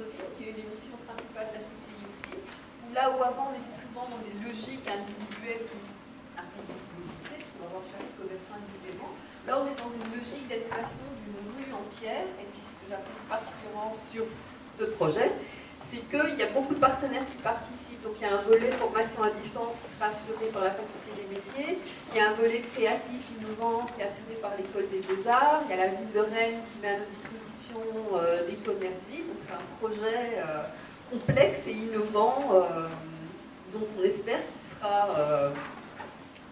centre-ville, qui est une émission principale de la CCI aussi. Là où avant on était souvent dans des logiques individuelles qui articulent l'unité, parce qu'on va voir chaque commerçant individuellement. Là on est dans une logique d'animation d'une rue entière, et puis ce que j'apprécie particulièrement sur ce projet, c'est qu'il y a beaucoup de partenaires qui participent. Donc il y a un volet formation à distance qui sera assuré par la faculté des métiers, il y a un volet créatif innovant qui est assuré par l'école des beaux-arts, il y a la ville de Rennes qui met à notre disposition des commerces vides. Donc c'est un projet complexe et innovant dont on espère qu'il sera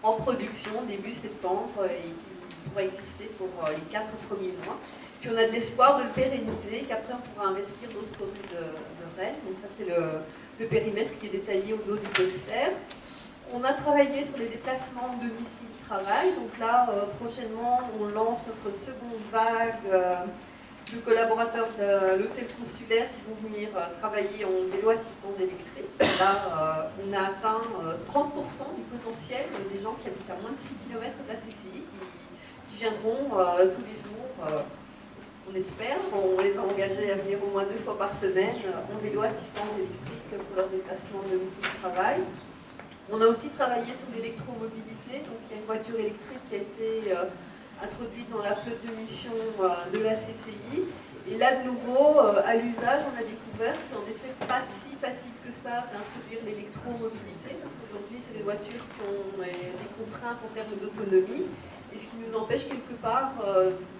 en production début septembre et qui pourra exister pour les 4 premiers mois. Puis on a de l'espoir de le pérenniser, qu'après on pourra investir d'autres rues de Rennes. Donc ça c'est le périmètre qui est détaillé au dos du poster. On a travaillé sur les déplacements de domicile-travail. Donc là, prochainement, on lance notre seconde vague de collaborateurs de l'hôtel consulaire qui vont venir travailler en vélo assistance électrique. Là, on a atteint 30% du potentiel des gens qui habitent à moins de 6 km de la CCI qui viendront tous les jours. On espère, on les a engagés à venir au moins 2 fois par semaine en vélo assistance électrique pour leur déplacement de domicile-travail. On a aussi travaillé sur l'électromobilité, donc il y a une voiture électrique qui a été introduite dans la flotte de mission de la CCI. Et là, de nouveau, à l'usage, on a découvert que c'est en effet pas si facile que ça d'introduire l'électromobilité, parce qu'aujourd'hui, c'est des voitures qui ont des contraintes en termes d'autonomie, et ce qui nous empêche quelque part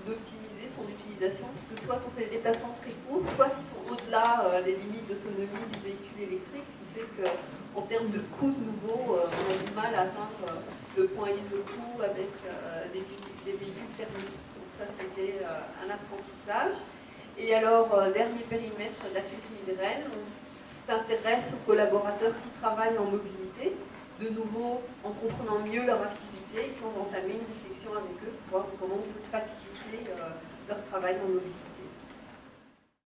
d'optimiser son utilisation, parce que soit on fait des déplacements très courts, soit qui sont au-delà des limites d'autonomie du véhicule électrique, ce qui fait qu'en termes de coût de nouveau, on a du mal à atteindre le point iso-coût avec des véhicules thermiques. Donc ça, c'était un apprentissage. Et alors, dernier périmètre de la CCI de Rennes, on s'intéresse aux collaborateurs qui travaillent en mobilité, de nouveau en comprenant mieux leur activité, et puis on va entamer une réflexion avec eux pour voir comment on peut faciliter leur travail en mobilité.